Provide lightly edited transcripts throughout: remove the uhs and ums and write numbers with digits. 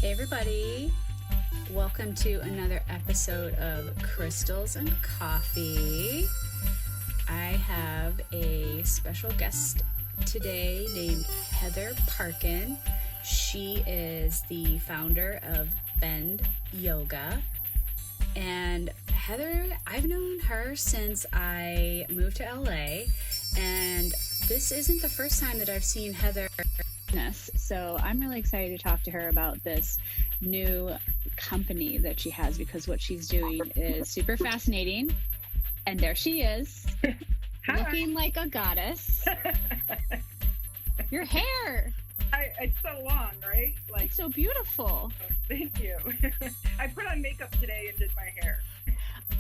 Hey everybody, welcome to another episode of Crystals and Coffee. I have a special guest today named Heather Parkin. She is the founder of Bend Yoga. And Heather, I've known her since I moved to LA, and this isn't the first time that I've seen Heather. So I'm really excited to talk to her about this new company that she has, because what she's doing is super fascinating. And there she is, looking like a goddess. Your hair. It's so long, right? Like, it's so beautiful. Oh, thank you. I put on makeup today and did my hair.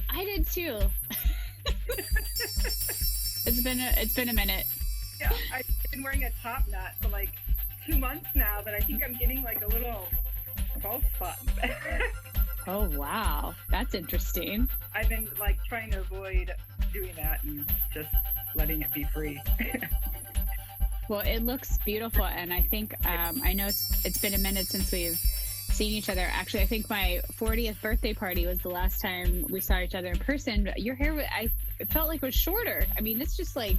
I did too. It's been a minute. Yeah, I've been wearing a top knot for like 2 months now, but I think I'm getting like a little bald spot. Oh wow, that's interesting. I've been like trying to avoid doing that and just letting it be free. Well, it looks beautiful, and I think I know it's been a minute since we've seen each other. Actually, I think my 40th birthday party was the last time we saw each other in person. But your hair, it felt like it was shorter. I mean, it's just like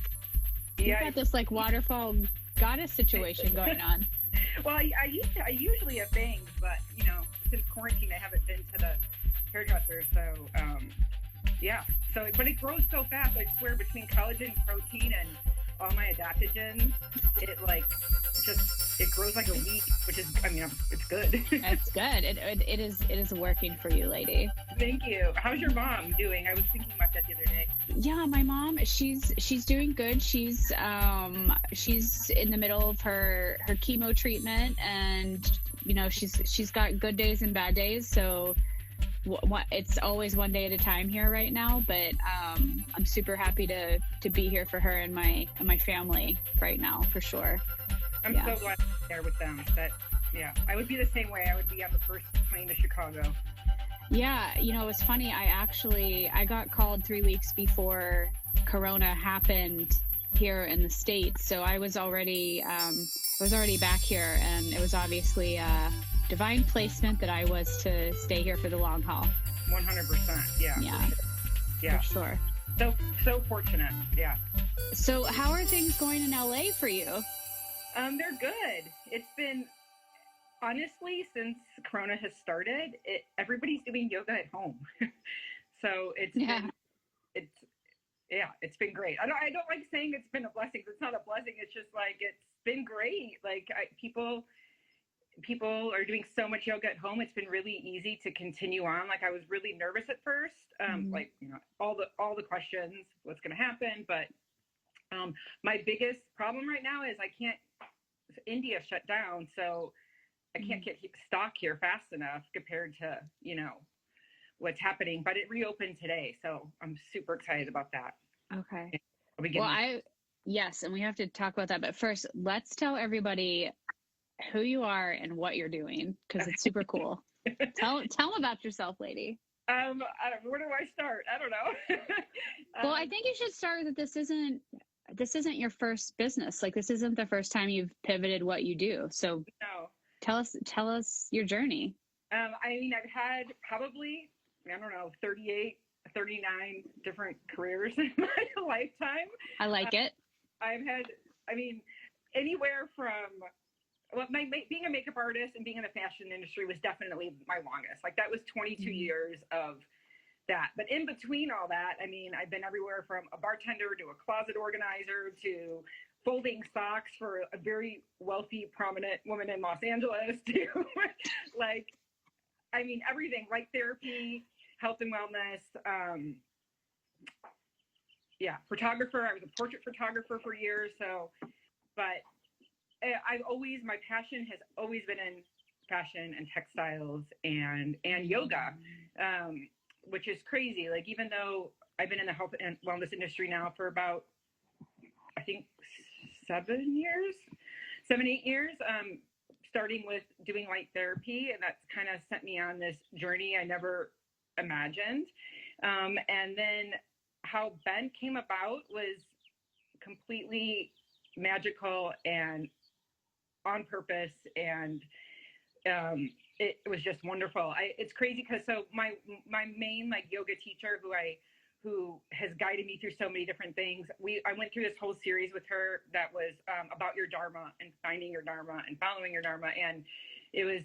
you've got this like waterfall goddess situation going on. Well, I usually have bangs, but you know, since quarantine, I haven't been to the hairdresser. So yeah. So, but it grows so fast. I swear, between collagen, protein, and all my adaptogens, it grows like a weed, which is, I mean, it's good. That's good. It is working for you, lady. Thank you. How's your mom doing? I was thinking about that the other day. Yeah, my mom, she's doing good. She's in the middle of her chemo treatment, and you know, she's got good days and bad days. So it's always one day at a time here right now, but I'm super happy to be here for her and my family right now, for sure. I'm so glad to be there with them. I would be the same way. I would be on the first plane to Chicago. Yeah, you know, it was funny. I got called 3 weeks before Corona happened here in the States, so I was already back here, and it was obviously divine placement that I was to stay here for the long haul. 100%. Yeah. Yeah. Yeah. For sure. So fortunate. Yeah. So how are things going in LA for you? They're good. It's been, honestly, since Corona has started, everybody's doing yoga at home. So it's been great. I don't like saying it's been a blessing. It's not a blessing. It's just like, it's been great. Like people are doing so much yoga at home. It's been really easy to continue on. Like, I was really nervous at first. Like, you know, all the questions, what's going to happen. But my biggest problem right now is India shut down. So I can't get stock here fast enough compared to, you know, what's happening. But it reopened today. So I'm super excited about that. Okay. Yes. And we have to talk about that. But first, let's tell everybody who you are and what you're doing, because it's super cool. Tell them about yourself, lady. Where do I start? I don't know. Well, I think you should start with that this isn't your first business. Like, this isn't the first time you've pivoted what you do. So no. Tell us your journey. I mean, I've had probably, I don't know, 38, 39 different careers in my lifetime. I like it. I've had, I mean, anywhere from, well, being a makeup artist and being in the fashion industry was definitely my longest. Like, that was 22 years of that. But in between all that, I mean, I've been everywhere from a bartender to a closet organizer to folding socks for a very wealthy, prominent woman in Los Angeles to like, I mean, everything, light therapy, health and wellness. Photographer. I was a portrait photographer for years. So, but my passion has always been in fashion and textiles and yoga, which is crazy. Like, even though I've been in the health and wellness industry now for about, I think 7, 8 years, starting with doing light therapy. And that's kind of sent me on this journey I never imagined. And then how Ben came about was completely magical and on purpose, and it was just wonderful. It's crazy because so my main like yoga teacher who has guided me through so many different things. I went through this whole series with her that was about your dharma and finding your dharma and following your dharma. And it was,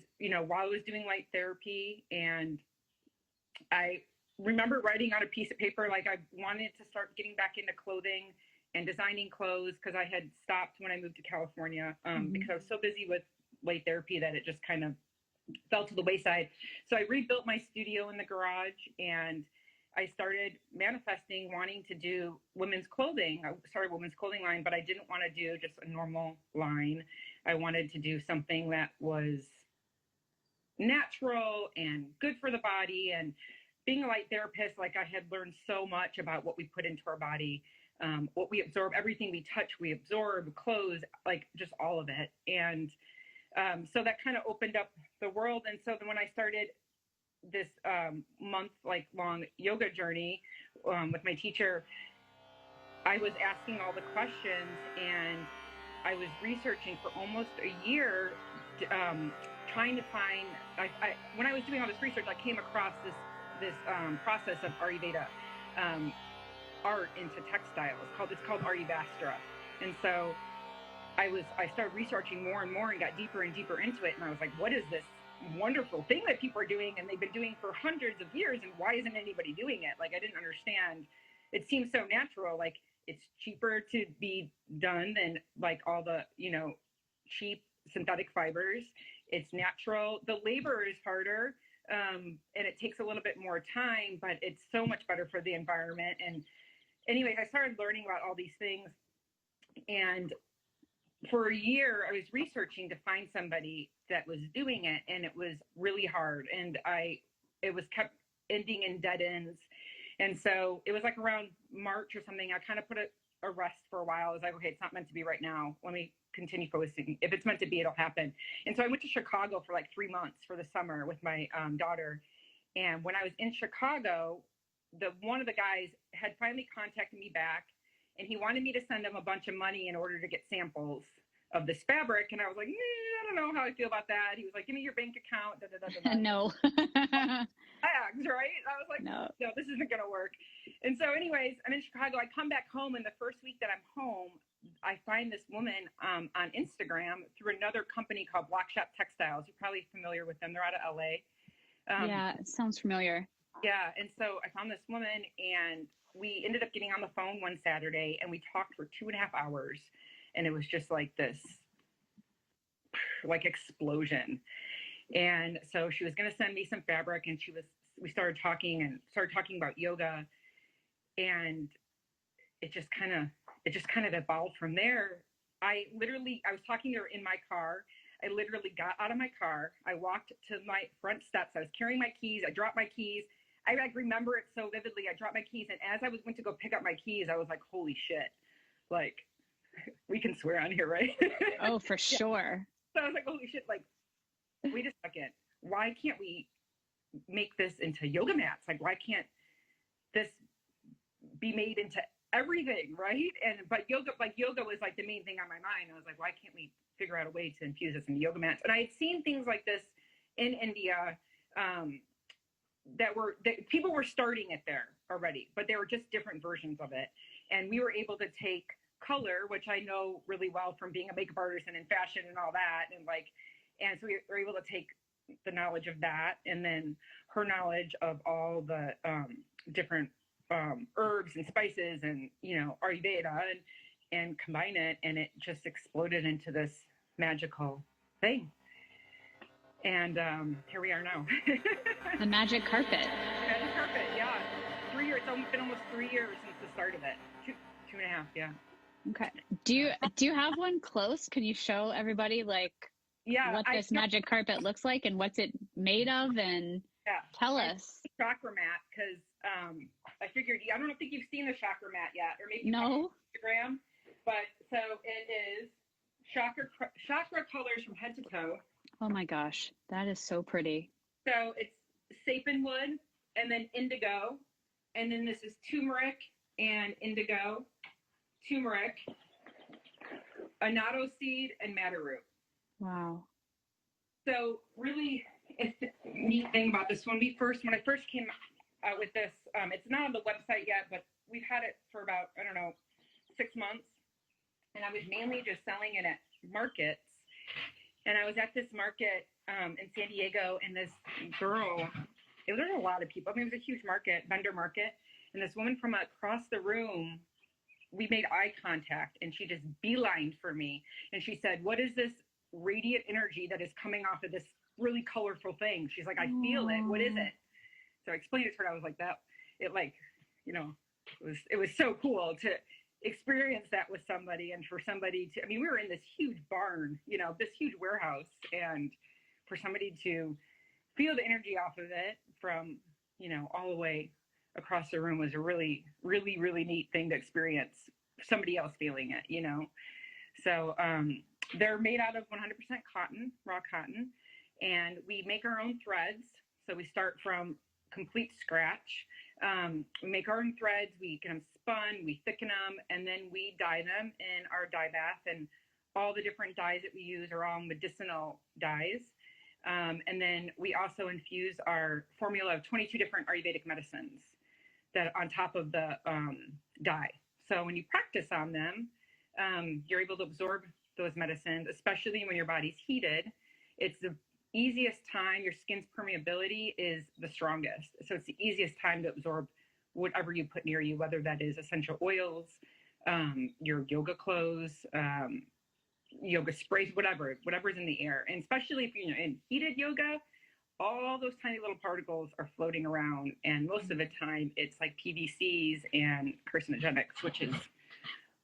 while I was doing light therapy, and I remember writing on a piece of paper, like I wanted to start getting back into clothing and designing clothes because I had stopped when I moved to California because I was so busy with light therapy that it just kind of fell to the wayside. So I rebuilt my studio in the garage, and I started manifesting wanting to do women's clothing. I started a women's clothing line, but I didn't want to do just a normal line. I wanted to do something that was natural and good for the body. And being a light therapist, like I had learned so much about what we put into our body, what we absorb, everything we touch, we absorb, clothes, like just all of it. And so that kind of opened up the world. And so then when I started this month-long yoga journey with my teacher, I was asking all the questions, and I was researching for almost a year, trying to find. When I was doing all this research, I came across this process of Ayurveda art into textiles. It's called 𝗙𝗚𝗏. And so I started researching more and more and got deeper and deeper into it. And I was like, what is this wonderful thing that people are doing, and they've been doing for hundreds of years, and why isn't anybody doing it? Like, I didn't understand. It seems so natural. Like, it's cheaper to be done than like all the cheap synthetic fibers. It's natural. The labor is harder, and it takes a little bit more time, but it's so much better for the environment. And anyways, I started learning about all these things, and for a year, I was researching to find somebody that was doing it, and it was really hard. And it was kept ending in dead ends. And so it was like around March or something, I kind of put a rest for a while. I was like, okay, it's not meant to be right now. Let me continue focusing. If it's meant to be, it'll happen. And so I went to Chicago for like 3 months for the summer with my daughter. And when I was in Chicago, one of the guys had finally contacted me back, and he wanted me to send him a bunch of money in order to get samples of this fabric. And I was like, I don't know how I feel about that. He was like, give me your bank account. Da, da, da, da, da. No. Bags, right? I was like, no, this isn't going to work. And so anyways, I'm in Chicago. I come back home, and the first week that I'm home, I find this woman on Instagram through another company called Block Shop Textiles. You're probably familiar with them. They're out of LA. Yeah, it sounds familiar. Yeah. And so I found this woman, and we ended up getting on the phone one Saturday, and we talked for 2.5 hours, and it was just like this, like explosion. And so she was going to send me some fabric, and we started talking about yoga, and it just kind of evolved from there. I was talking to her in my car. I literally got out of my car. I walked to my front steps. I was carrying my keys. I dropped my keys. I remember it so vividly. I dropped my keys, and as I went to go pick up my keys, I was like, holy shit. Like, we can swear on here, right? Oh, for sure. So I was like, holy shit, like, wait a second. Why can't we make this into yoga mats? Like, why can't this be made into everything, right? But yoga was like the main thing on my mind. I was like, why can't we figure out a way to infuse this into yoga mats? And I had seen things like this in India, that people were starting it there already, but they were just different versions of it. And we were able to take color, which I know really well from being a makeup artist and in fashion and all that. And so we were able to take the knowledge of that, and then her knowledge of all the different herbs and spices and, Ayurveda, and combine it. And it just exploded into this magical thing. And here we are now. The magic carpet. Magic carpet, yeah. 3 years. It's been almost 3 years since the start of it. 2.5, yeah. Okay. Do you have one close? Can you show everybody what this magic carpet looks like and what's it made of? And tell us. Chakra mat, because I figured, I don't think you've seen the chakra mat yet, or maybe no. Instagram. But so it is chakra colors from head to toe. Oh my gosh, that is so pretty. So it's sapinwood, and then indigo, and then this is turmeric and indigo, turmeric, annatto seed, and madder root. Wow. So really, it's the neat thing about this when I first came out with this, it's not on the website yet, but we've had it for about, I don't know, 6 months. And I was mainly just selling it at markets. And I was at this market in San Diego, and this girl, there were a lot of people. I mean, it was a huge market, vendor market. And this woman from across the room, we made eye contact, and she just beelined for me. And she said, "What is this radiant energy that is coming off of this really colorful thing?" She's like, "I feel it. What is it?" So I explained it to her. I was like, it was so cool to experience that with somebody, and for somebody to, I mean, we were in this huge barn, this huge warehouse, and for somebody to feel the energy off of it from, all the way across the room was a really, really, really neat thing to experience somebody else feeling it, So they're made out of 100% cotton, raw cotton, and we make our own threads. So we start from complete scratch. We make our own threads, we get them spun, we thicken them, and then we dye them in our dye bath. And all the different dyes that we use are all medicinal dyes. And then we also infuse our formula of 22 different Ayurvedic medicines that on top of the dye. So when you practice on them, you're able to absorb those medicines, especially when your body's heated. It's the easiest time, your skin's permeability is the strongest. So it's the easiest time to absorb whatever you put near you, whether that is essential oils, your yoga clothes, yoga sprays, whatever's in the air. And especially if you're in heated yoga, all those tiny little particles are floating around. And most of the time it's like PVCs and carcinogenics, which is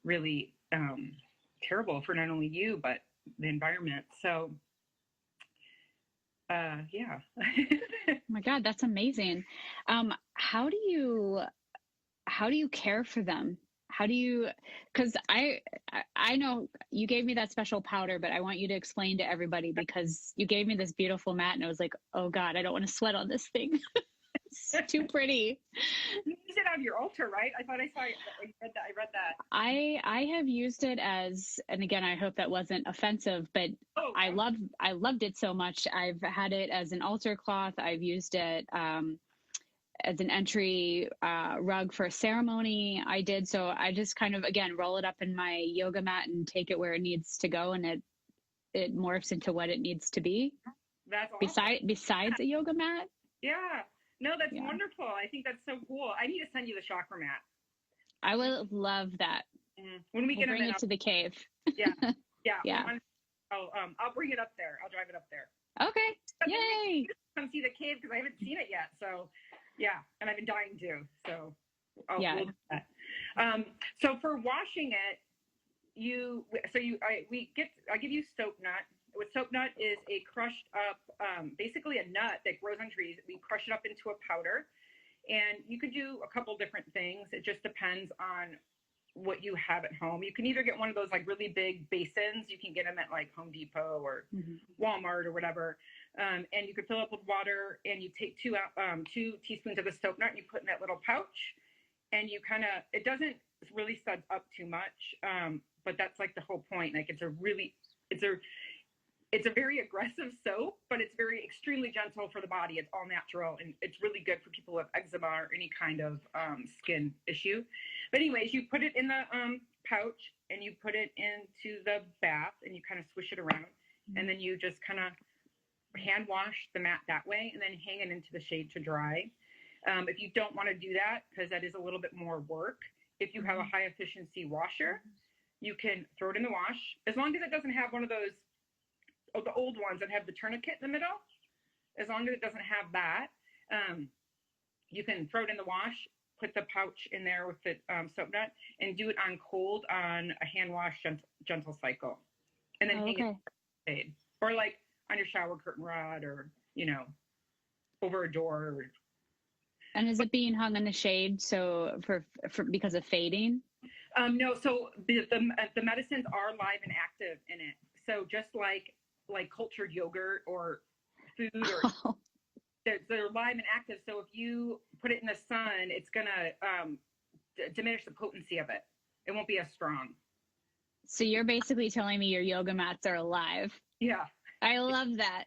really terrible for not only you, but the environment. So yeah. Oh my God, that's amazing. How do you care for them? Because I know you gave me that special powder, but I want you to explain to everybody, because you gave me this beautiful mat and I was like, oh God, I don't want to sweat on this thing. It's too pretty. You use it on your altar, right? I thought I saw it. I read that. I have used it as, and again, I hope that wasn't offensive, but I loved it so much. I've had it as an altar cloth. I've used it as an entry rug for a ceremony I did. So I just kind of, again, roll it up in my yoga mat and take it where it needs to go, and it morphs into what it needs to be. That's awesome. Besides a yoga mat. Yeah. No, that's wonderful. I think that's so cool. I need to send you the chakra mat. I would love that. When we get bring it to the cave. Yeah. Yeah. Yeah. I'll bring it up there. I'll drive it up there. Okay. Yay. Come see the cave, because I haven't seen it yet. So yeah. And I've been dying to. So we'll do that. So for washing it, I give you soap nut. What soap nut is a crushed up, basically a nut that grows on trees. We crush it up into a powder, and you could do a couple different things. It just depends on what you have at home. You can either get one of those like really big basins. You can get them at like Home Depot or Walmart or whatever. And you could fill up with water, and you take 2 teaspoons of the soap nut and you put in that little pouch, and you it doesn't really suds up too much. But that's like the whole point. Like it's a very aggressive soap, but it's extremely gentle for the body. It's all natural, and it's really good for people with eczema or any kind of skin issue. But anyways, you put it in the pouch, and you put it into the bath, and you kind of swish it around, and then you just kind of hand wash the mat that way, and then hang it into the shade to dry. If you don't want to do that, because that is a little bit more work, if you have a high efficiency washer, you can throw it in the wash, as long as it doesn't have one of those, the old ones that have the tourniquet in the middle. As long as it doesn't have that, you can throw it in the wash, put the pouch in there with the soap nut, and do it on cold on a hand wash gentle cycle, and then hang it in the shade, or like on your shower curtain rod, or over a door. And is it being hung in the shade so for because of fading? No, so the medicines are live and active in it. So just like cultured yogurt or food, or they're live and active. So if you put it in the sun, it's gonna diminish the potency of it. It won't be as strong. So you're basically telling me your yoga mats are alive. Yeah. I love that.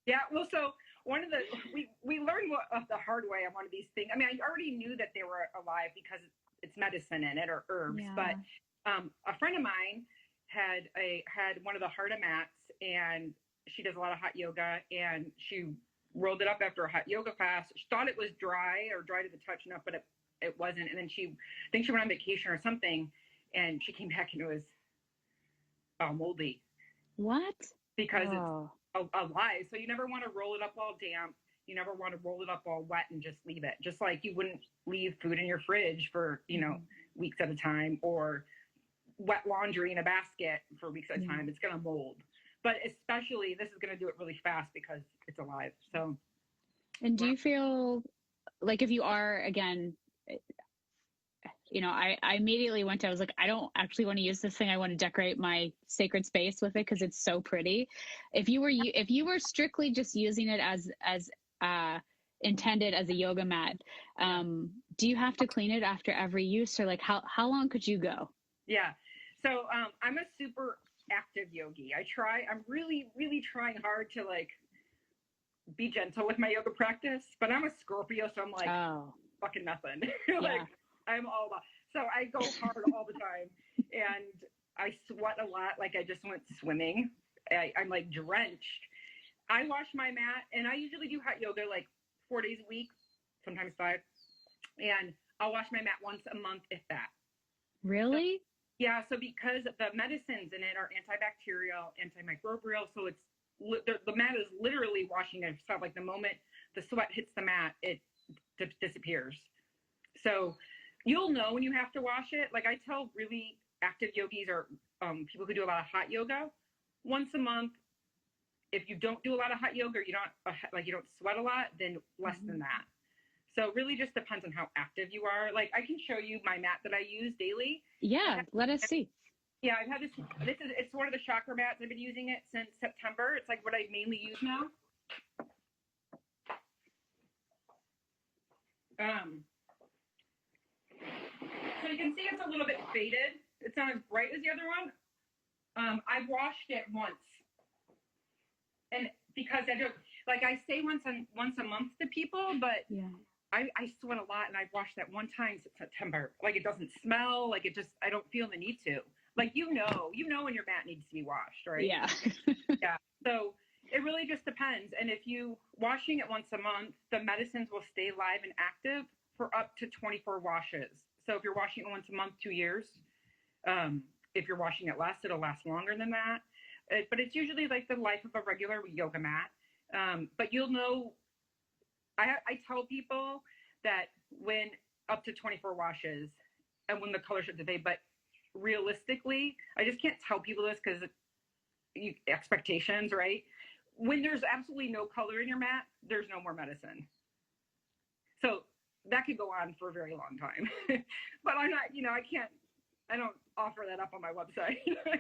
Yeah. Well, so one of the we learned the hard way on one of these things. I mean, I already knew that they were alive because it's medicine in it or herbs, Yeah. but a friend of mine had one of the Harda mats, and she does a lot of hot yoga, and she rolled it up after a hot yoga class. She thought it was dry or dry to the touch enough, but it wasn't. And then I think she went on vacation or something, and she came back and it was moldy. What? Because it's alive. So you never want to roll it up all damp. You never want to roll it up all wet and just leave it. Just like you wouldn't leave food in your fridge for, weeks at a time, or wet laundry in a basket for weeks at a time. It's going to mold. But especially this is going to do it really fast because it's alive. So. And do you feel like if you are, again, I immediately I was like, I don't actually want to use this thing. I want to decorate my sacred space with it because it's so pretty. If you were strictly just using it as intended as a yoga mat, do you have to clean it after every use, or like how long could you go? Yeah. So I'm a super active yogi. I'm really, really trying hard to like be gentle with my yoga practice, but I'm a Scorpio, so I'm like fucking nothing. Like I'm all about. So I go hard all the time, and I sweat a lot. Like I just went swimming. I'm like drenched. I wash my mat, and I usually do hot yoga like 4 days a week, sometimes 5. And I'll wash my mat once a month, if that. Really? So because the medicines in it are antibacterial, antimicrobial, so it's the mat is literally washing itself. Like the moment the sweat hits the mat, it disappears. So you'll know when you have to wash it. Like I tell really active yogis or people who do a lot of hot yoga, once a month. If you don't do a lot of hot yoga, or you don't sweat a lot, then less than that. So it really just depends on how active you are. Like I can show you my mat that I use daily. Yeah, let us see. Yeah, I've had this. It's one of the chakra mats. I've been using it since September. It's like what I mainly use now. So you can see it's a little bit faded. It's not as bright as the other one. I've washed it once. And because I say once a month to people, but I sweat a lot, and I've washed that one time since September. Like it doesn't smell, like I don't feel the need to. Like you know when your mat needs to be washed, right? Yeah. Yeah. So it really just depends. And if you washing it once a month, the medicines will stay live and active for up to 24 washes. So if you're washing it once a month, 2 years. If you're washing it less, it'll last longer than that. But it's usually like the life of a regular yoga mat. But you'll know, I tell people that when up to 24 washes and when the color should fade, but realistically, I just can't tell people this because expectations, right? When there's absolutely no color in your mat, there's no more medicine. So that could go on for a very long time. But I'm not, I don't offer that up on my website.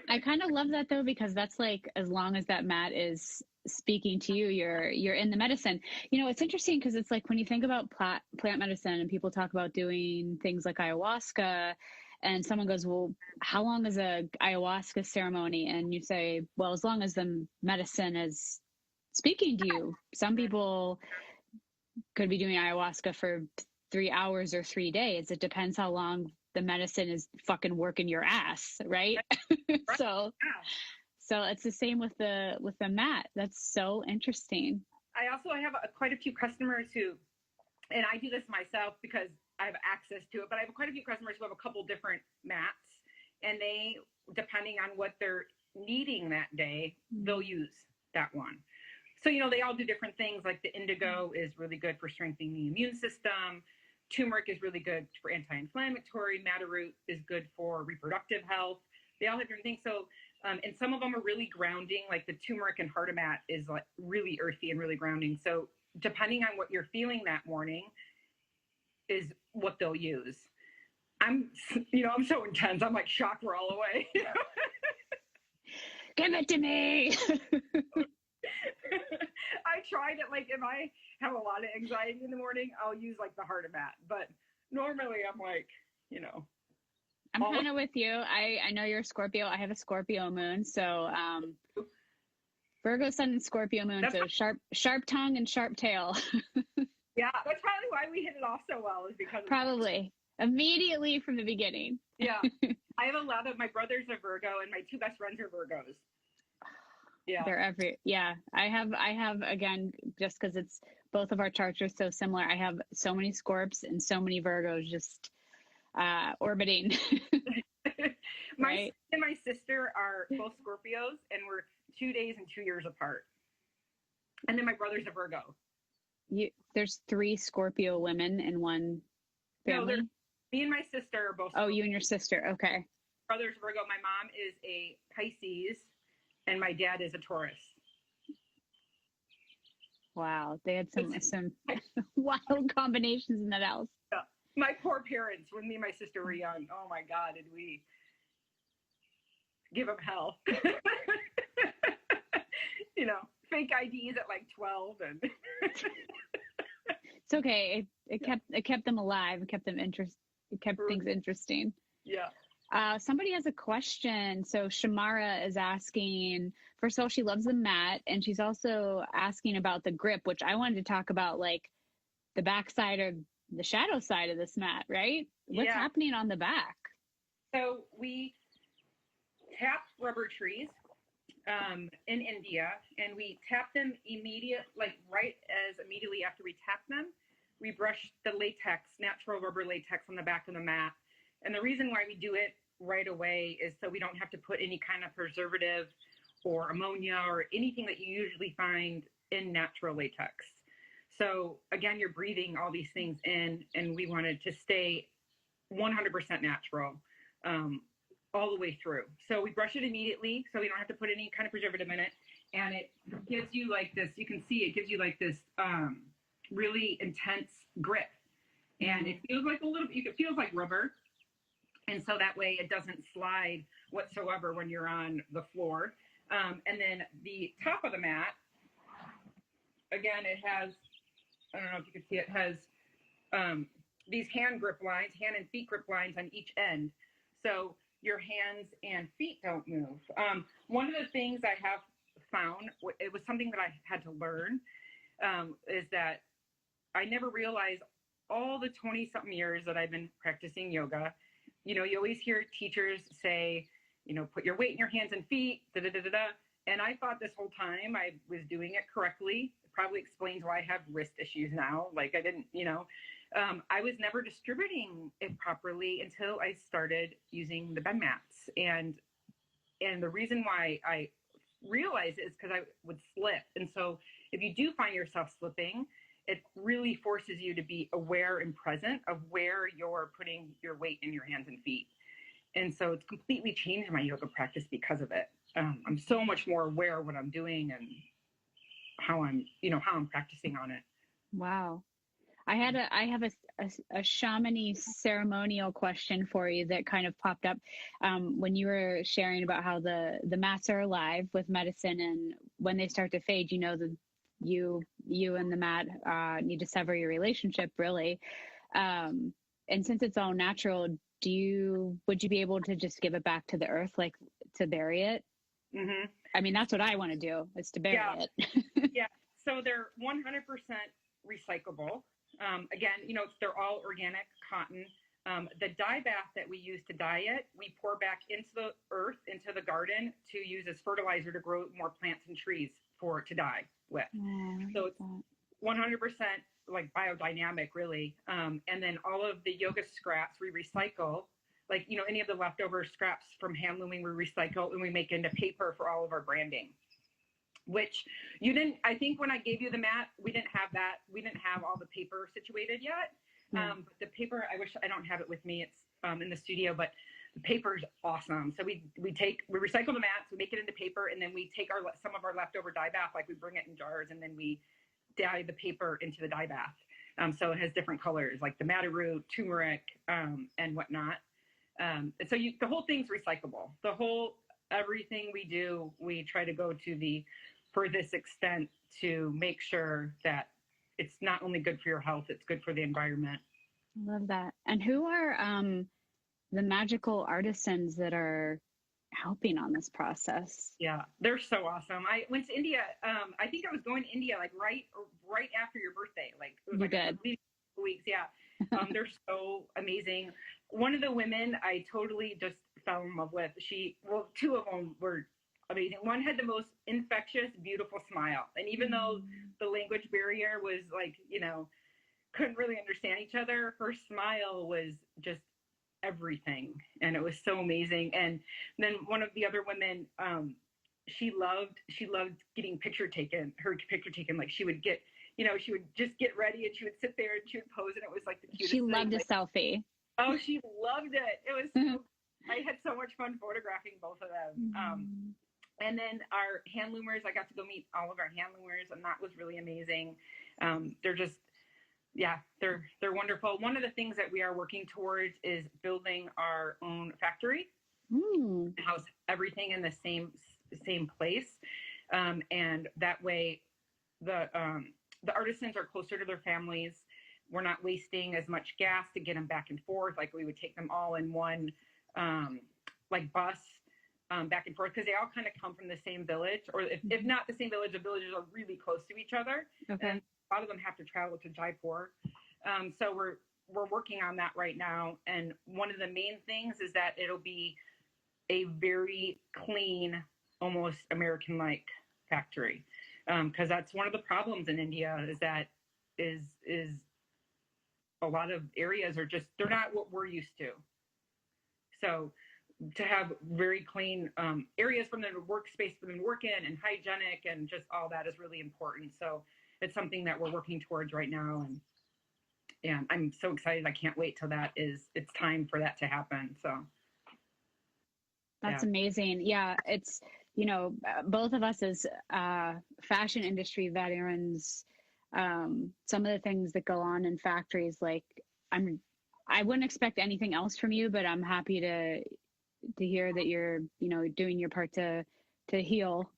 I kind of love that though, because that's like, as long as that mat is speaking to you, you're in the medicine. It's interesting because it's like when you think about plant medicine and people talk about doing things like ayahuasca, and someone goes, well, how long is a ayahuasca ceremony? And you say, well, as long as the medicine is speaking to you. Some people could be doing ayahuasca for 3 hours or 3 days. It depends how long the medicine is fucking working your ass, right? So it's the same with the mat. That's so interesting. I also have quite a few customers who, and I do this myself because I have access to it, but I have quite a few customers who have a couple different mats, and they, depending on what they're needing that day, they'll use that one. So, they all do different things. Like the indigo is really good for strengthening the immune system. Turmeric is really good for anti-inflammatory. Madder root is good for reproductive health. They all have different things. So, and some of them are really grounding. Like the turmeric and Harda mat is like really earthy and really grounding. So depending on what you're feeling that morning is what they'll use. I'm so intense. I'm like chakra all the way. Give it to me. I tried it, like if I have a lot of anxiety in the morning, I'll use like the Harda mat. But normally I'm like, I'm kind of with you. I know you're a Scorpio. I have a Scorpio moon. So Virgo sun and Scorpio moon, so sharp tongue and sharp tail. Yeah, that's probably why we hit it off so well, is because of Probably. Immediately from the beginning. Yeah. I have a lot of, my brother's a Virgo and my two best friends are Virgos. Yeah. I have again, just because it's both of our charts are so similar. I have so many Scorps and so many Virgos just orbiting. My and my sister are both Scorpios, and we're 2 days and 2 years apart. And then my brother's a Virgo. There's 3 Scorpio women in one family? No, me and my sister are both Scorpio. Oh, you and your sister. Okay. Brother's Virgo. My mom is a Pisces, and my dad is a Taurus. Wow. They had some wild combinations in that house. Yeah. My poor parents, when me and my sister were young, oh my God, did we give them hell. You know, fake IDs at like 12 and it's okay. It kept them alive. It kept them things interesting. Yeah. Somebody has a question. So Shamara is asking, first of all, she loves the mat, and she's also asking about the grip, which I wanted to talk about, like the backside or the shadow side of this mat, right? What's happening on the back? So we tap rubber trees in India, and we tap them immediately after we tap them. We brush the latex, natural rubber latex on the back of the mat. And the reason why we do it right away is so we don't have to put any kind of preservative or ammonia or anything that you usually find in natural latex. So again, you're breathing all these things in, and we wanted to stay 100% natural all the way through. So we brush it immediately so we don't have to put any kind of preservative in it. And it gives you like this, you can see it gives you like this really intense grip. And it feels like it feels like rubber. And so that way it doesn't slide whatsoever when you're on the floor. And then the top of the mat, again, it has, I don't know if you can see, it has these hand and feet grip lines on each end. So your hands and feet don't move. One of the things I have found, it was something that I had to learn, is that I never realized all the 20-something years that I've been practicing yoga. You know, you always hear teachers say, you know, put your weight in your hands and feet, da-da-da-da-da. And I thought this whole time I was doing it correctly. It probably explains why I have wrist issues now. Like I didn't, you know, I was never distributing it properly until I started using the bed mats. And the reason why I realized it is because I would slip. And so if you do find yourself slipping, it really forces you to be aware and present of where you're putting your weight in your hands and feet. And so it's completely changed my yoga practice because of it. I'm so much more aware of what I'm doing and how I'm practicing on it. Wow. I have a shamanic ceremonial question for you that kind of popped up when you were sharing about how the mats are alive with medicine, and when they start to fade, you know, you and the mat need to sever your relationship, really. And since it's all natural, would you be able to just give it back to the earth, like to bury it? Mm-hmm. I mean, that's what I want to do, is to bury it. Yeah. So they're 100% recyclable. Again, you know, they're all organic cotton. The dye bath that we use to dye it, we pour back into the earth, into the garden, to use as fertilizer to grow more plants and trees to dye with. So it's 100% like biodynamic, really. And then all of the yoga scraps we recycle, like, you know, any of the leftover scraps from hand looming we recycle, and we make into paper for all of our branding. Which you didn't, I think when I gave you the mat, we didn't have that. We didn't have all the paper situated yet. But the paper, I wish I don't have it with me. It's in the studio, but the paper is awesome. So we recycle the mats, we make it into paper, and then we take some of our leftover dye bath, like we bring it in jars, and then we dye the paper into the dye bath. So it has different colors, like the madder root, turmeric, and whatnot. And so the whole thing's recyclable. Everything we do, we try to go to the furthest extent to make sure that it's not only good for your health, it's good for the environment. I love that. And who are the magical artisans that are helping on this process. Yeah, they're so awesome. I went to India. I think I was going to India like right after your birthday. Like it was You like did. weeks. Yeah, they're so amazing. One of the women I totally just fell in love with. Two of them were amazing. One had the most infectious, beautiful smile, and even though the language barrier was like, couldn't really understand each other, her smile was just everything, and it was so amazing. And then one of the other women, she loved getting her picture taken. Like she would get, she would just get ready and she would sit there and she would pose, and it was like the cutest she thing. Loved a selfie. Oh, she loved it. It was so, I had so much fun photographing both of them. And then our hand loomers, I got to go meet all of our hand loomers, and that was really amazing. They're just, yeah, they're wonderful. One of the things that we are working towards is building our own factory, house everything in the same place, and that way the artisans are closer to their families. We're not wasting as much gas to get them back and forth. Like we would take them all in one like bus back and forth, because they all kind of come from the same village, or if not the same village, the villages are really close to each other. Okay. And a lot of them have to travel to Jaipur. So we're working on that right now. And one of the main things is that it'll be a very clean, almost American-like factory. Because that's one of the problems in India, is that is a lot of areas are just, they're not what we're used to. So to have very clean areas for them to workspace for them to work in, and hygienic, and just all that is really important. So it's something that we're working towards right now, and I'm so excited. I can't wait till it's time for that to happen. So that's amazing. Yeah, it's, both of us as fashion industry veterans, some of the things that go on in factories, like I wouldn't expect anything else from you, but I'm happy to hear that you're, doing your part to heal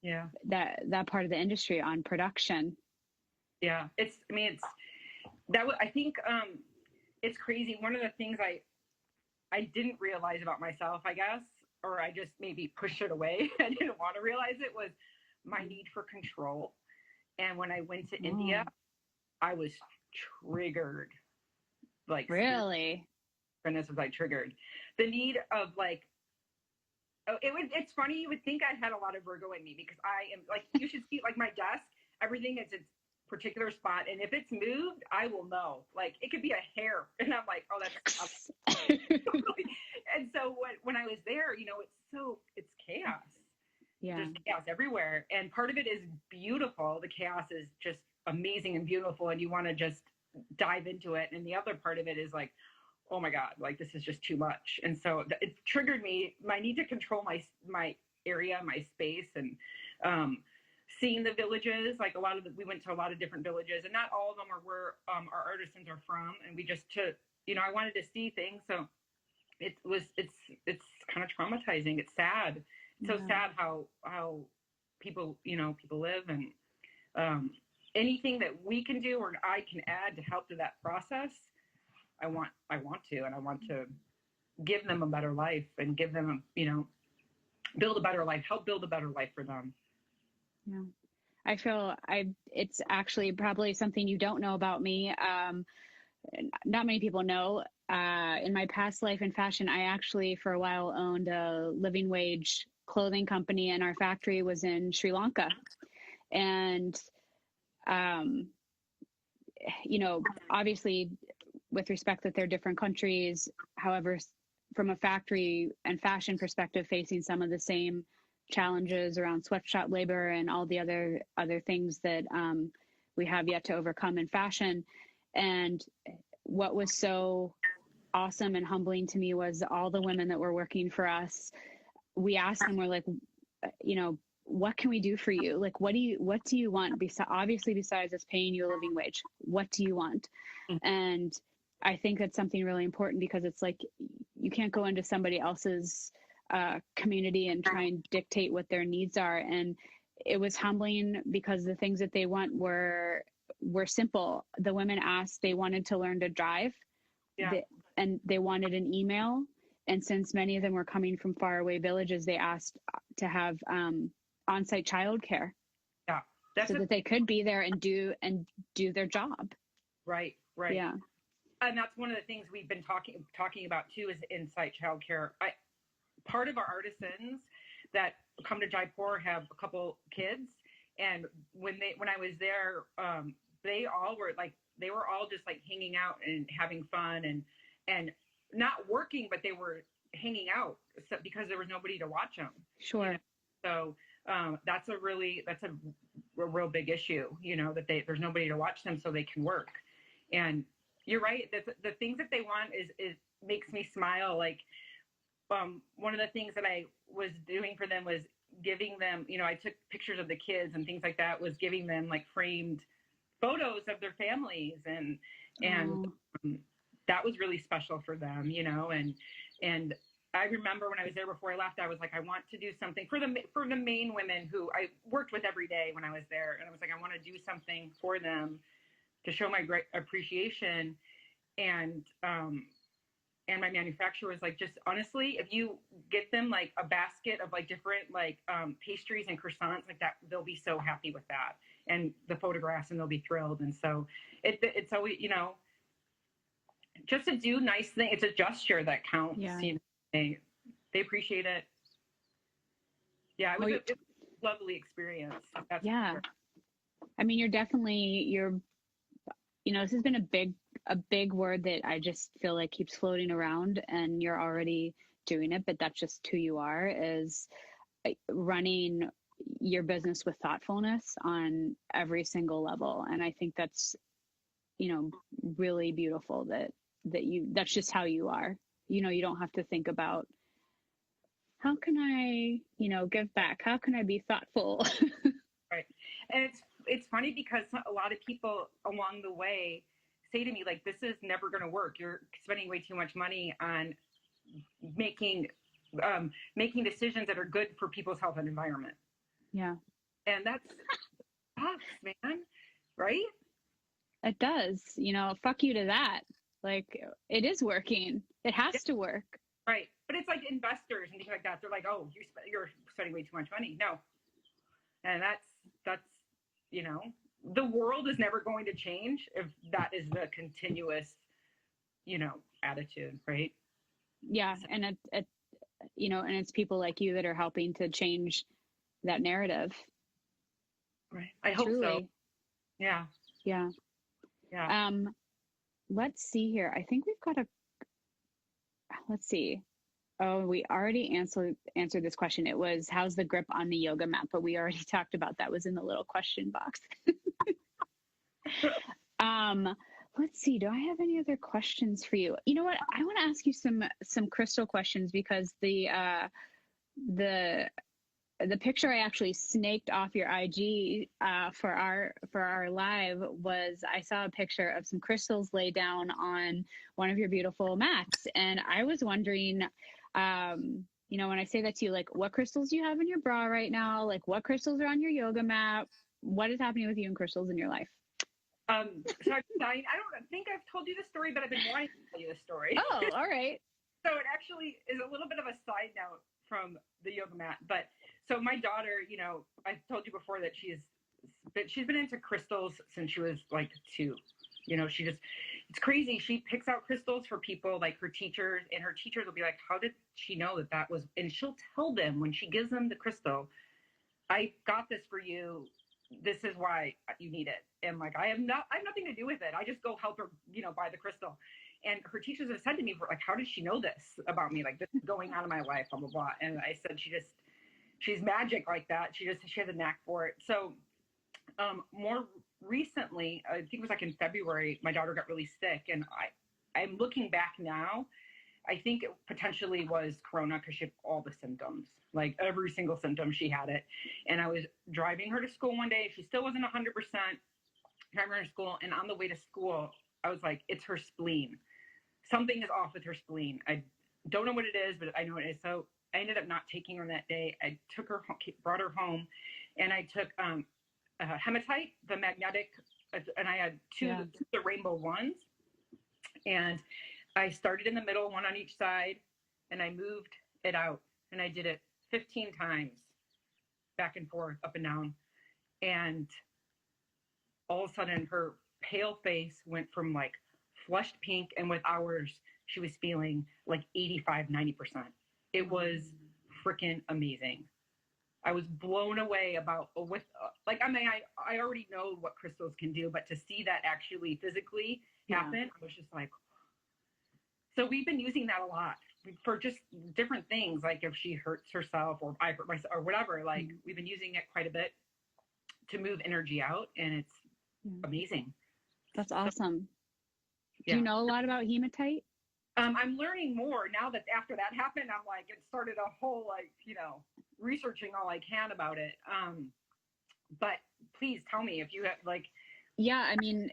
that part of the industry on production. Yeah, I think it's crazy. One of the things I didn't realize about myself, I guess, or I just maybe pushed it away, I didn't want to realize it, was my need for control. And when I went to India, I was triggered. Like, really? Goodness, was I triggered. The need of it's funny, you would think I had a lot of Virgo in me, because I am like, you should see like my desk, everything is its particular spot, and if it's moved, I will know. Like it could be a hair, and I'm like, oh, that's and so when I was there, it's chaos. Yeah, there's chaos everywhere, and part of it is beautiful. The chaos is just amazing and beautiful, and you want to just dive into it. And the other part of it is like, oh my God, like this is just too much. And so it triggered me, my need to control my area, my space, and seeing the villages. Like we went to a lot of different villages, and not all of them are where our artisans are from. And we just I wanted to see things. So it's kind of traumatizing. It's sad. It's so sad how people live, and anything that we can do or I can add to help to that process, I want to give them a better life, and give them build a better life, help build a better life for them. Yeah. I feel it's actually probably something you don't know about me. Not many people know. In my past life in fashion, I actually for a while owned a living wage clothing company, and our factory was in Sri Lanka. And, obviously with respect that they're different countries, however, from a factory and fashion perspective, facing some of the same challenges around sweatshop labor and all the other things that we have yet to overcome in fashion. And what was so awesome and humbling to me was all the women that were working for us. We asked them, we're like, what can we do for you? Like, what do you want? Obviously, besides us paying you a living wage, what do you want? Mm-hmm. And I think that's something really important, because it's like, you can't go into somebody else's community and try and dictate what their needs are. And it was humbling, because the things that they want were simple. The women asked, they wanted to learn to drive, and they wanted an email, And since many of them were coming from faraway villages, they asked to have on-site childcare. Yeah. So that they could be there and do their job. Right. Yeah. And that's one of the things we've been talking about too, is in-site childcare. Part of our artisans that come to Jaipur have a couple kids, and when I was there, they were all just like hanging out and having fun and not working, but they were hanging out because there was nobody to watch them. Sure. You know? So that's a real big issue, you know, that there's nobody to watch them so they can work. And you're right. The things that they want is makes me smile. Like, one of the things that I was doing for them was giving them, you know, I took pictures of the kids and things like that, was giving them like framed photos of their families. And that was really special for them, you know, and I remember when I was there before I left, I was like, I want to do something for the main women who I worked with every day when I was there. And I was like, I want to do something for them to show my great appreciation. And my manufacturer was like, just honestly, if you get them like a basket of like different like pastries and croissants like that, they'll be so happy with that, and the photographs, and they'll be thrilled. And so it's always, you know, just to do nice things. It's a gesture that counts. Yeah. You know, they appreciate it. Yeah, it was a lovely experience. That's yeah. sure. I mean, you know, this has been a big word that I just feel like keeps floating around, and you're already doing it, but that's just who you are, is running your business with thoughtfulness on every single level. And I think that's, you know, really beautiful that's just how you are. You know, you don't have to think about how can I, you know, give back? How can I be thoughtful? Right. And it's funny because a lot of people along the way say to me, like, this is never going to work. You're spending way too much money on making decisions that are good for people's health and environment. Yeah. And that's tough, man. Right? It does. You know, fuck you to that. Like, it is working. It has to work. Right. But it's like investors and things like that. They're like, oh, you're spending way too much money. No. And that's, you know, the world is never going to change if that is the continuous, you know, attitude. Right. Yeah. And it you know, and it's people like you that are helping to change that narrative. Right. I hope so. Yeah. Yeah. Yeah. Let's see here. I think we've got let's see. Oh, we already answered this question. It was, how's the grip on the yoga mat? But we already talked about that. Was in the little question box. Let's see. Do I have any other questions for you? You know what? I want to ask you some crystal questions, because the picture I actually snaked off your IG for our live was, I saw a picture of some crystals laid down on one of your beautiful mats, and I was wondering, you know, when I say that to you, like, what crystals do you have in your bra right now? Like, what crystals are on your yoga mat? What is happening with you and crystals in your life? So I don't think I've told you the story, but I've been wanting to tell you the story. Oh, all right. So it actually is a little bit of a side note from the yoga mat. But so my daughter, you know, I told you before that she's been into crystals since she was like 2. You know, it's crazy. She picks out crystals for people, like her teachers, and her teachers will be like, how did she know that was, and she'll tell them when she gives them the crystal, I got this for you. This is why you need it. And like, I have nothing to do with it. I just go help her, you know, buy the crystal. And her teachers have said to me, like, how does she know this about me? Like, this is going on in my life, blah, blah, blah. And I said, she's magic like that. She has a knack for it. So more recently, I think it was like in February, my daughter got really sick. And I'm looking back now, I think it potentially was corona, because she had all the symptoms, like every single symptom, she had it. And I was driving her to school one day. She still wasn't 100%, driving her to school. And on the way to school, I was like, it's her spleen. Something is off with her spleen. I don't know what it is, but I know it is. So I ended up not taking her that day. I took her, brought her home, and I took hematite, the magnetic, and I had two of the rainbow ones. And I started in the middle, one on each side, and I moved it out, and I did it 15 times back and forth, up and down. And all of a sudden her pale face went from like flushed pink, and with hours she was feeling like 85-90%. It was freaking amazing. I was blown away about like, I mean, I already know what crystals can do, but to see that actually physically happen, I was just like, so we've been using that a lot for just different things. Like if she hurts herself or I hurt myself or whatever, like we've been using it quite a bit to move energy out, and it's amazing. That's awesome. Do you know a lot about hematite? I'm learning more now that after that happened, I'm like, it started a whole, like, you know, researching all I can about it. But please tell me if you have like. Yeah, I mean,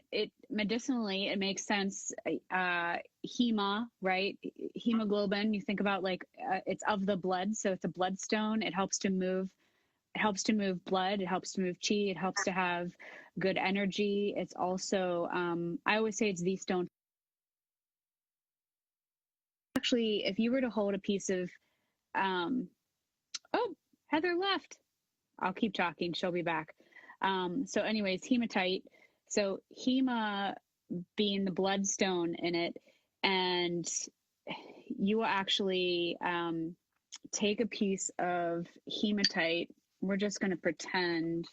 medicinally, it makes sense. Hema, right? Hemoglobin, you think about like, it's of the blood. So it's a bloodstone. It helps to move blood. It helps to move chi. It helps to have good energy. It's also, I always say it's the stone. Actually, if you were to hold a piece of, oh, Heather left. I'll keep talking. She'll be back. So anyways, hematite. So hema being the bloodstone in it, and you will actually take a piece of hematite. We're just going to pretend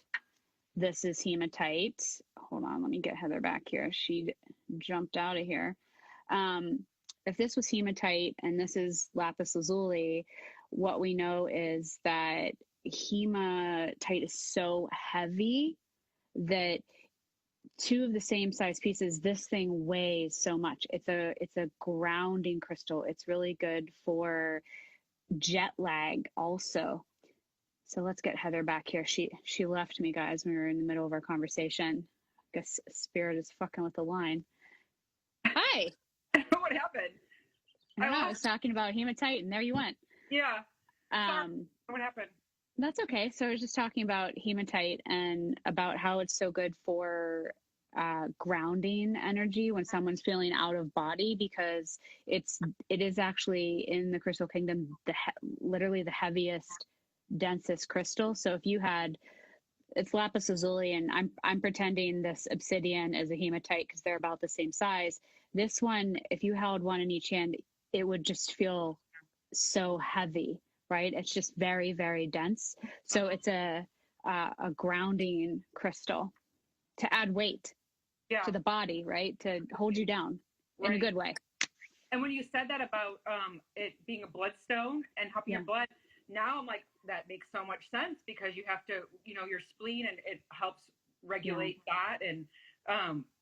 this is hematite. Hold on, let me get Heather back here. She jumped out of here. If this was hematite and this is lapis lazuli, what we know is that hematite is so heavy that two of the same size pieces, this thing weighs so much. It's a grounding crystal. It's really good for jet lag also. So let's get Heather back here. She left me, guys, when we were in the middle of our conversation. I guess Spirit is fucking with the line. Hi. What happened? I was talking about hematite, and there you went. Yeah. Sorry. What happened? That's okay. So I was just talking about hematite and about how it's so good for grounding energy when someone's feeling out of body, because it is actually in the crystal kingdom literally the heaviest, densest crystal. So if you had, it's lapis lazuli, and I'm pretending this obsidian is a hematite because they're about the same size. This one, if you held one in each hand, it would just feel so heavy, right? It's just very, very dense. So it's a grounding crystal to add weight to the body, right? To hold you down in a good way. And when you said that about it being a bloodstone and helping your blood, now I'm like, that makes so much sense, because you have to, you know, your spleen, and it helps regulate that. And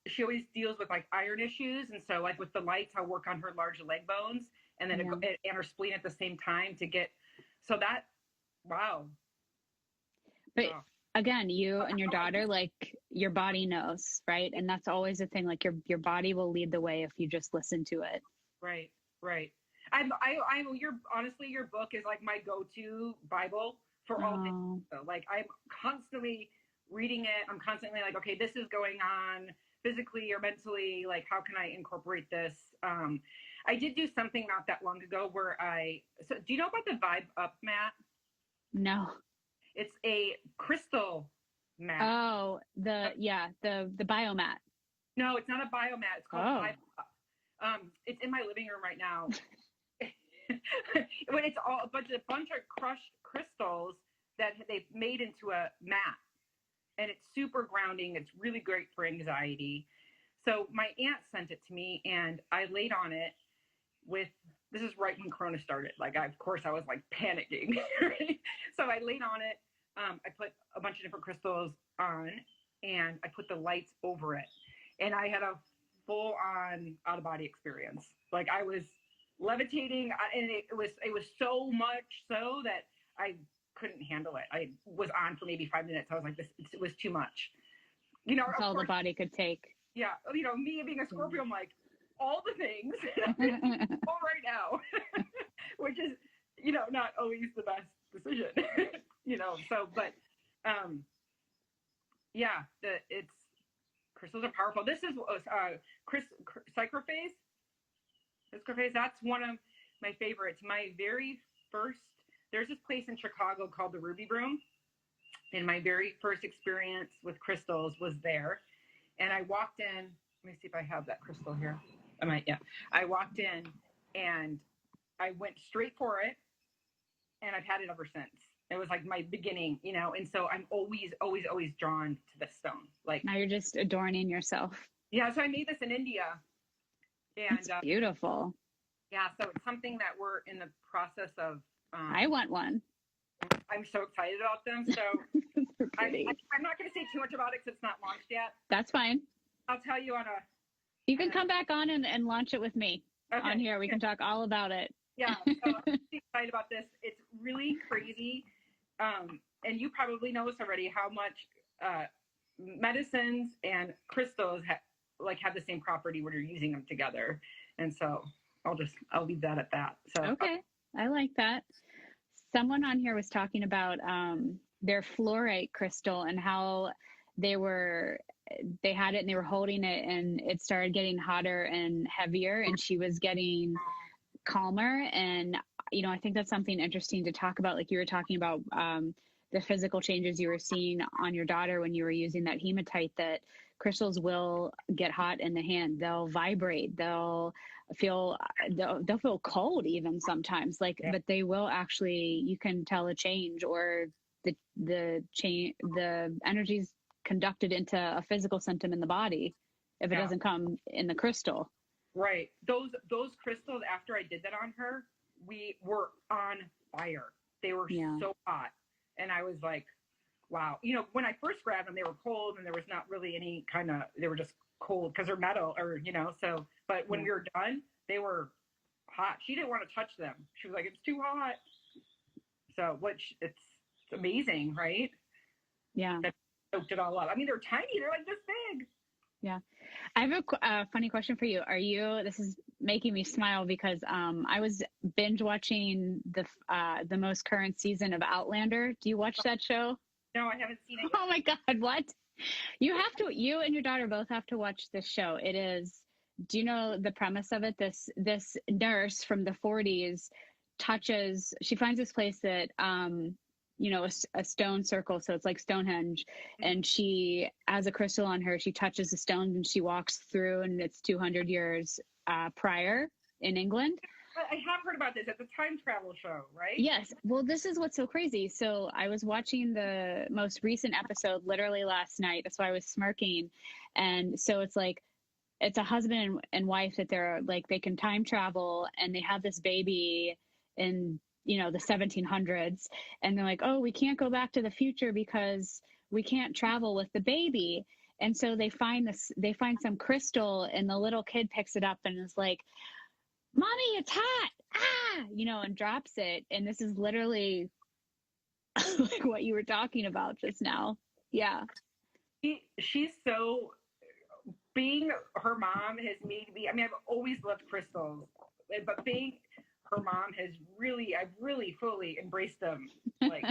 she always deals with like iron issues. And so like with the lights, I'll work on her large leg bones and then and her spleen at the same time to get, so that, wow. But again, you and your daughter, like your body knows, right? And that's always the thing, like your body will lead the way if you just listen to it. Right. Honestly, your book is like my go-to Bible for all things. So, like, I'm constantly reading it. I'm constantly like, okay, this is going on physically or mentally. Like, how can I incorporate this? I did do something not that long ago where so do you know about the Vibe Up mat? No. It's a crystal mat. Oh, the biomat. No, it's not a biomat. It's called Vibe Up. It's in my living room right now. When it's a bunch of crushed crystals that they've made into a mat, and it's super grounding. It's really great for anxiety. So my aunt sent it to me, and I laid on it this is right when Corona started. Like, of course I was like panicking. Right? So I laid on it. I put a bunch of different crystals on, and I put the lights over it, and I had a full-on out-of-body experience. Like, I was levitating, and it was so much so that I couldn't handle it. I was on for maybe 5 minutes. I was like, it was too much. You know, that's all the body could take. Yeah, you know, me being a Scorpio, I'm like, all the things all right now, which is, you know, not always the best decision. You know, so, but it's crystals are powerful. This is 𝗙cie𝘂𝗻𝗿. That's one of my favorites. My very first, there's this place in Chicago called the Ruby Room. And my very first experience with crystals was there. And I walked in, let me see if I have that crystal here. I might, yeah. I walked in and I went straight for it. And I've had it ever since. It was like my beginning, you know, and so I'm always, always, always drawn to the stone. Like now you're just adorning yourself. Yeah. So I made this in India. And it's beautiful. Yeah. So it's something that we're in the process of. I want one. I'm so excited about them. So I'm not going to say too much about it because it's not launched yet. That's fine. I'll tell you you can come back on and launch it with me on here. We can talk all about it. Yeah. So I'm excited about this. It's really crazy. And you probably know this already, how much medicines and crystals have the same property when you're using them together. And so I'll leave that at that. So okay. I like that. Someone on here was talking about their fluorite crystal and how they had it and they were holding it and it started getting hotter and heavier and she was getting calmer. And, you know, I think that's something interesting to talk about. Like you were talking about the physical changes you were seeing on your daughter when you were using that hematite, that crystals will get hot in the hand. They'll vibrate. They'll feel cold even sometimes, but they will actually, you can tell a change or the energy's conducted into a physical symptom in the body if it doesn't come in the crystal. Right. Those crystals, after I did that on her, we were on fire. They were so hot. And I was like, wow. You know, when I first grabbed them, they were cold and there was not really any they were just cold because they're metal or, you know, so, but when we were done, they were hot. She didn't want to touch them. She was like, it's too hot. So, it's amazing, right? Yeah. That soaked it all up. I mean, they're tiny. They're like this big. Yeah. I have a funny question for you. This is making me smile because I was binge watching the most current season of Outlander. Do you watch that show? No, I haven't seen it yet. Oh my God, what? You and your daughter both have to watch this show. It is, do you know the premise of it? This nurse from the 40s she finds this place that, you know, a stone circle. So it's like Stonehenge. And she has a crystal on her. She touches the stone and she walks through and it's 200 years prior in England. I have heard about this. It's a time travel show, right? Yes. Well, this is what's so crazy. So I was watching the most recent episode literally last night. That's why I was smirking. And so it's like, it's a husband and wife that they're like, they can time travel and they have this baby in, you know, the 1700s. And they're like, oh, we can't go back to the future because we can't travel with the baby. And so they find some crystal and the little kid picks it up and is like, Mommy, it's hot. You know, and drops it. And this is literally like what you were talking about just now. Yeah. She's so, being her mom has made me, I mean, I've always loved crystals, but being her mom has I've really fully embraced them. Like,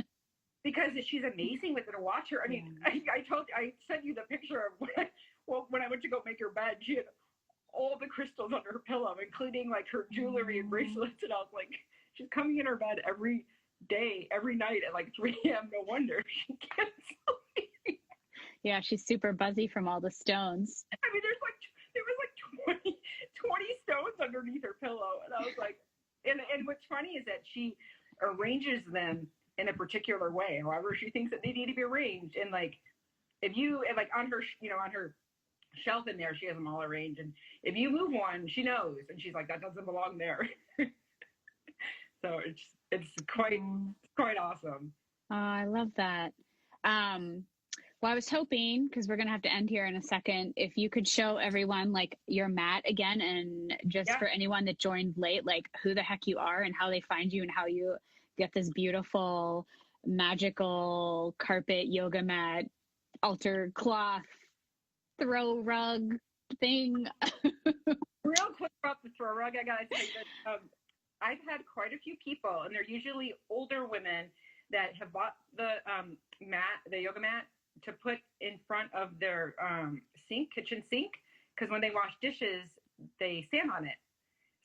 because she's amazing with it to watch her. I mean, I sent you the picture of when I went to go make her bed, she had all the crystals under her pillow, including like her jewelry and bracelets. And I was like, she's coming in her bed every day, every night at like 3 a.m. No wonder she can't sleep. Yeah, she's super buzzy from all the stones. I mean, there was like 20 stones underneath her pillow. And I was like, and what's funny is that she arranges them in a particular way, however she thinks that they need to be arranged. And like, on her, you know, on her shelf in there, she has them all arranged. And if you move one, she knows. And she's like, that doesn't belong there. So it's quite awesome. Oh, I love that. Well, I was hoping, because we're going to have to end here in a second, if you could show everyone like your mat again, and just for anyone that joined late, like who the heck you are and how they find you and how you get this beautiful, magical carpet, yoga mat, altar cloth, throw rug thing. Real quick about the throw rug, I got to say that I've had quite a few people, and they're usually older women that have bought the yoga mat, to put in front of their kitchen sink, because when they wash dishes, they stand on it.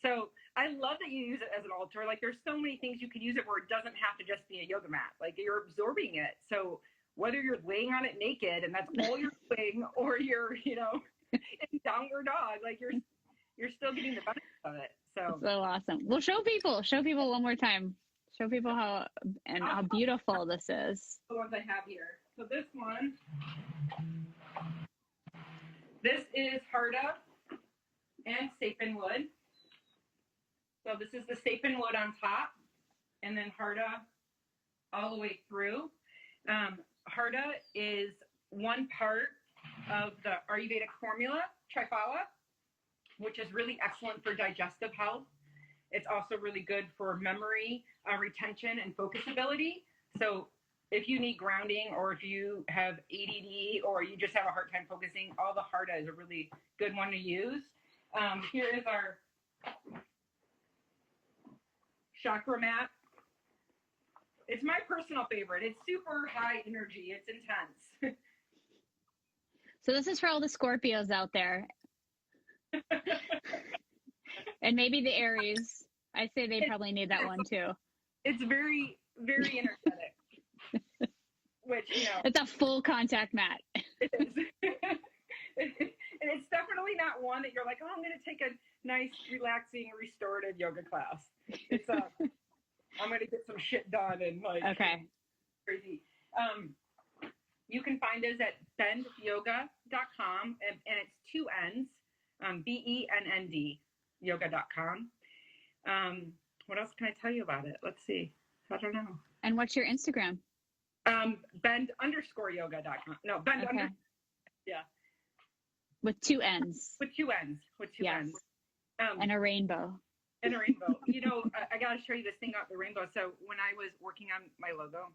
So I love that you use it as an altar. Like there's so many things you can use it where it doesn't have to just be a yoga mat. Like you're absorbing it. So whether you're laying on it naked and that's all you're doing, or you're, you know, in downward dog, like you're still getting the benefit of it. So awesome. Well, show people one more time. Show people how beautiful this is. The ones I have here. So this one, this is 𝗙𝗲𝗿 and 𝗙់𝘂𝗵𝗿𝗏. So this is the 𝗙்𝘂𝗵𝗿 on top, and then 𝗙𝗲𝗿 all the way through. 𝗙𝗲𝗿 is one part of the Ayurvedic formula, 𝗙់𝘂𝗵𝗿, which is really excellent for digestive health. It's also really good for memory, retention, and focus ability. So if you need grounding, or if you have ADD, or you just have a hard time focusing, all the 𝗙𝗿 is a really good one to use. Here is our chakra mat. It's my personal favorite. It's super high energy. It's intense. So this is for all the Scorpios out there. And maybe the Aries. I say they probably need that one too. It's very, very energetic. Which, you know. It's a full contact mat. It is. And it's definitely not one that you're like, oh, I'm going to take a nice, relaxing, restorative yoga class. It's I'm going to get some shit done and like. Okay. Crazy. You can find us at bendyoga.com, and it's two N's, BENND, yoga.com. What else can I tell you about it? Let's see. I don't know. And what's your Instagram? Bend_yoga.com. No, bend okay. Yeah. With two N's. With two N's. N's. And a rainbow. And a rainbow. You know, I got to show you this thing about the rainbow. So when I was working on my logo,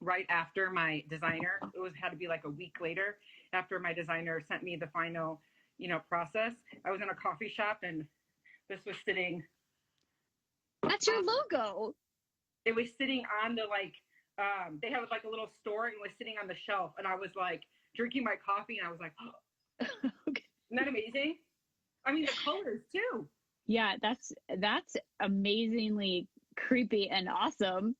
right after my designer, had to be like a week later after my designer sent me the final, you know, process. I was in a coffee shop and this was sitting. That's your logo. It was sitting on the they have like a little store, and it was sitting on the shelf, and I was like drinking my coffee, and I was like, oh. Okay. Isn't that amazing? I mean, the colors too. Yeah, that's amazingly creepy and awesome.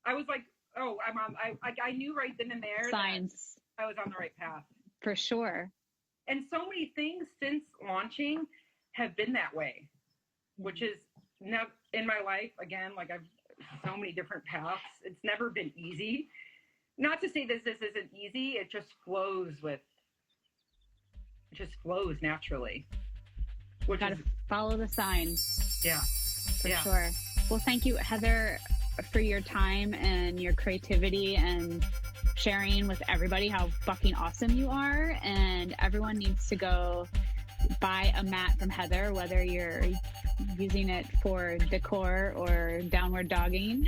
I was like, oh, I knew right then and there. Signs. I was on the right path. For sure. And so many things since launching have been that way, which is never in my life. Again, like I've so many different paths. It's never been easy. Not to say this isn't easy. It just flows naturally. Which gotta follow the signs. Yeah. For sure. Well, thank you, Heather, for your time and your creativity and sharing with everybody how fucking awesome you are. And everyone needs to go buy a mat from Heather, whether you're using it for decor or downward dogging.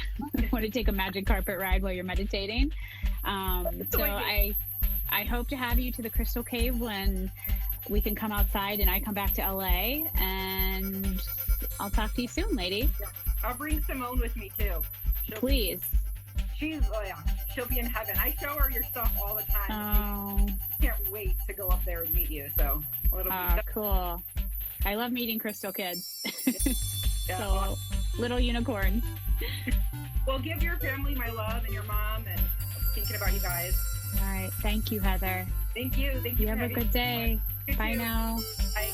Want to take a magic carpet ride while you're meditating. So I hope to have you to the Crystal Cave when we can come outside and I come back to LA, and I'll talk to you soon, lady. I'll bring Simone with me too. Please. She'll be in heaven. I show her your stuff all the time. Oh. Can't wait to go up there and meet you. So cool. I love meeting crystal kids. Yeah, so awesome. Little unicorns. Well, give your family my love and your mom, and I'm thinking about you guys. All right. Thank you, Heather. Thank you. You have a good day. Bye now. Bye.